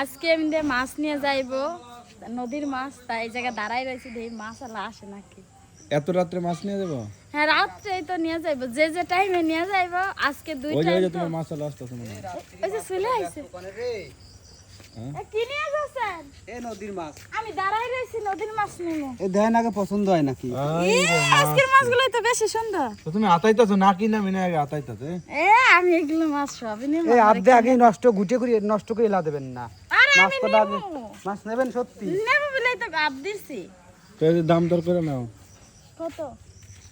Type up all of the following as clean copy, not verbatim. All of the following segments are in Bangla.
আজকে আমি মাছ নিয়ে যাইবো, নদীর মাছ। তাই এই জায়গায় দাঁড়াই রয়েছি, দেখি মাছ আলা আসে নাকি। এত রাত্রে মাছ নিয়ে যাবো? হ্যাঁ, রাত্রেই তো নিয়ে যাইবো, যে যে টাইমে নিয়ে যাইবো। আজকে দুই টাইম তো। তোমার মাছ আলা আসতেছে মনে হয়। ওই যে চলে আইছে। কি নিয়ে যাচ্ছেন? এই নদীর মাছ। আমি দাঁড়াই রয়েছি, নদীর মাছ নিবো। এই দেন আগে পছন্দ হয় নাকি? আজকের মাছগুলোই তো বেশি সুন্দর। তো তুমি আতাইতাছো নাকি না মিনে আগে আতাইতাছে? আমি এগুলো মাছ সবই নিবো। এই আধে আগে নষ্ট করে এলা দেবেন না। আরে মাছ আমি কটা আগে নিবো। মাছ নেবেন সত্যি? নেবো বলেই তো গাব দিছি। তো এই যে দাম দর করে নাও। কত?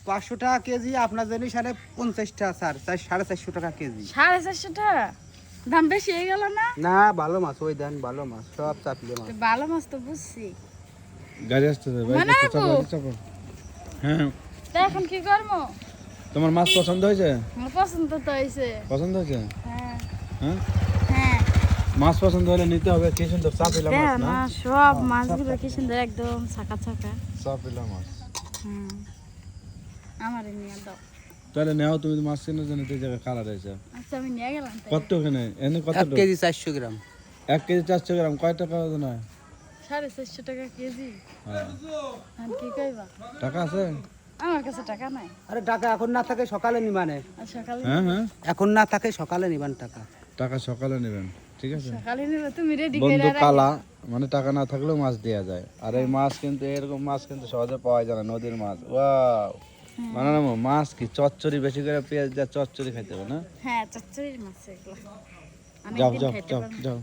500 টাকা কেজি, আপনার জন্য 50 টাকা স্যার, 450 টাকা কেজি। 450 টাকা দাম বেশি হয়ে গেল না? না ভালো মাছ, ওই দেন ভালো মাছ, সব চাপিয়ে মাছ। তো ভালো মাছ তো বুঝছি। গাড়ি আসতেছে ভাই, মানে চাপো চাপো। হ্যাঁ, তা এখন কি করবো? তোমার মাছ পছন্দ হয়েছে? আমার পছন্দ তো হয়েছে। পছন্দ হয়েছে? হ্যাঁ হ্যাঁ, হ্যাঁ। মাছ পছন্দ হলে নিতে হবে। কি সুন্দর চাপিলা মাছ দেখ না? না, সব মাছগুলো কি সুন্দর, একদম ছাকা ছাকা। চাপিলা মাছ। আমারে নিয়ে দাও। তাহলে নেও, তুমি তো মাছ কেনার জন্য এই জায়গায় খালা রয়েছে। আচ্ছা, আমি নিয়ে গেলাম। কত ওখানে এনে কত? 1 কেজি 400 গ্রাম। 1 কেজি 400 গ্রাম কয় টাকা ওজন হয়? 450 টাকা কেজি। হ্যাঁ, আমি কি কইবা? টাকা আছে? আমার কাছে টাকা নাই। আরে টাকা এখন না থাকে সকালে নিবানে। আর সকালে হ্যাঁ হ্যাঁ, এখন না থাকে সকালে নিবান টাকা। টাকা সকালে নেবেন, ঠিক আছে? সকালে নিবে, তুমি রেডি বন্ধু করে রাখো। কালা মানে টাকা না থাকলেও মাছ দেওয়া যায়। আর এই মাছ কিন্তু এরকম মাছ কিন্তু সহজে পাওয়া যায় না, নদীর মাছ। ওয়াও, মানে না মাছ কি চচ্চড়ি বেশি করে পেঁয়াজ দিয়ে চচ্চড়ি খাইতে হবে না? হ্যাঁ, চচ্চড়ির মাছ এগুলো। যাও অনেকদিন যাও খাইতে যাও পারবো। যাও।